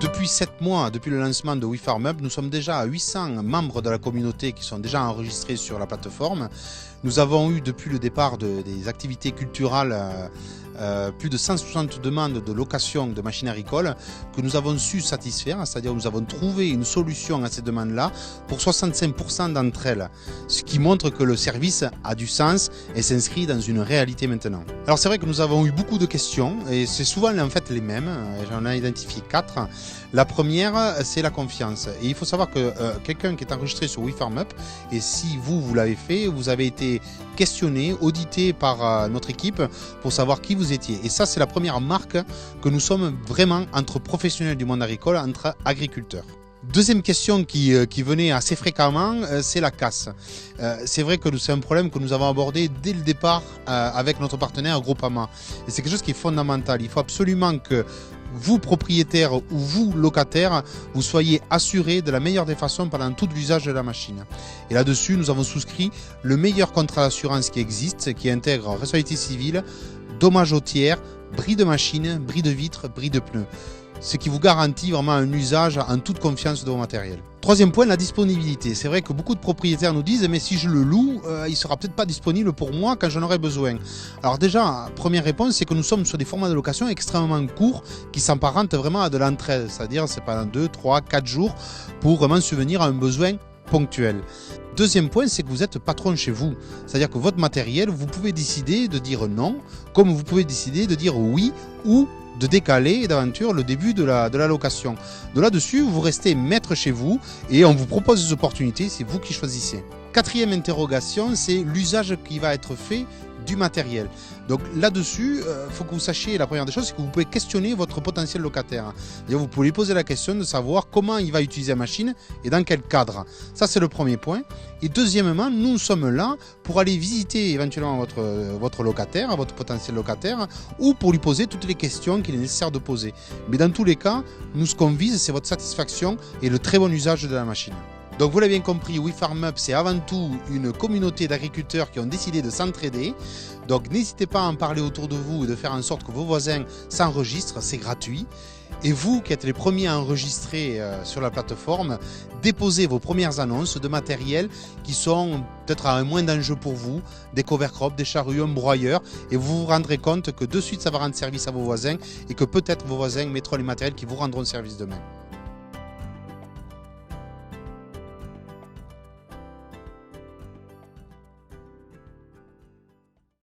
Depuis 7 mois, depuis le lancement de WeFarmUp, nous sommes déjà à 800 membres de la communauté qui sont déjà enregistrés sur la plateforme. Nous avons eu depuis le départ des activités culturelles plus de 160 demandes de location de machines agricoles que nous avons su satisfaire, c'est-à-dire nous avons trouvé une solution à ces demandes-là pour 65% d'entre elles, ce qui montre que le service a du sens et s'inscrit dans une réalité maintenant. Alors c'est vrai que nous avons eu beaucoup de questions et c'est souvent en fait les mêmes, j'en ai identifié 4. La première, c'est la confiance. Et il faut savoir que quelqu'un qui est enregistré sur WeFarmUp, et si vous l'avez fait, vous avez été questionné, audité par notre équipe pour savoir qui vous étiez. Et ça, c'est la première marque que nous sommes vraiment entre professionnels du monde agricole, entre agriculteurs. Deuxième question qui venait assez fréquemment, c'est la casse. C'est vrai que c'est un problème que nous avons abordé dès le départ avec notre partenaire Groupama. Et c'est quelque chose qui est fondamental. Il faut absolument que vous, propriétaire ou vous, locataire, vous soyez assurés de la meilleure des façons pendant tout l'usage de la machine. Et là-dessus, nous avons souscrit le meilleur contrat d'assurance qui existe, qui intègre responsabilité civile, dommages aux tiers, bris de machine, bris de vitres, bris de pneus. Ce qui vous garantit vraiment un usage en toute confiance de vos matériels. Troisième point, la disponibilité. C'est vrai que beaucoup de propriétaires nous disent « mais si je le loue, il ne sera peut-être pas disponible pour moi quand j'en aurai besoin ». Alors déjà, première réponse, c'est que nous sommes sur des formats de location extrêmement courts qui s'apparentent vraiment à de l'entraide. C'est-à-dire c'est pendant 2, 3, 4 jours pour vraiment subvenir à un besoin ponctuel. Deuxième point, c'est que vous êtes patron chez vous. C'est-à-dire que votre matériel, vous pouvez décider de dire non, comme vous pouvez décider de dire oui ou de décaler d'aventure le début de la location. De là-dessus, vous restez maître chez vous et on vous propose des opportunités, c'est vous qui choisissez. Quatrième interrogation, c'est l'usage qui va être fait du matériel. Donc là-dessus, il faut que vous sachiez, la première des choses, c'est que vous pouvez questionner votre potentiel locataire. Vous pouvez lui poser la question de savoir comment il va utiliser la machine et dans quel cadre. Ça, c'est le premier point. Et deuxièmement, nous sommes là pour aller visiter éventuellement votre locataire, votre potentiel locataire, ou pour lui poser toutes les questions qu'il est nécessaire de poser. Mais dans tous les cas, nous, ce qu'on vise, c'est votre satisfaction et le très bon usage de la machine. Donc vous l'avez bien compris, WeFarmUp, c'est avant tout une communauté d'agriculteurs qui ont décidé de s'entraider. Donc n'hésitez pas à en parler autour de vous et de faire en sorte que vos voisins s'enregistrent, c'est gratuit. Et vous qui êtes les premiers à enregistrer sur la plateforme, déposez vos premières annonces de matériel qui sont peut-être à un moins d'enjeu pour vous, des cover crops, des charrues, un broyeur, et vous vous rendrez compte que de suite ça va rendre service à vos voisins et que peut-être vos voisins mettront les matériels qui vous rendront service demain.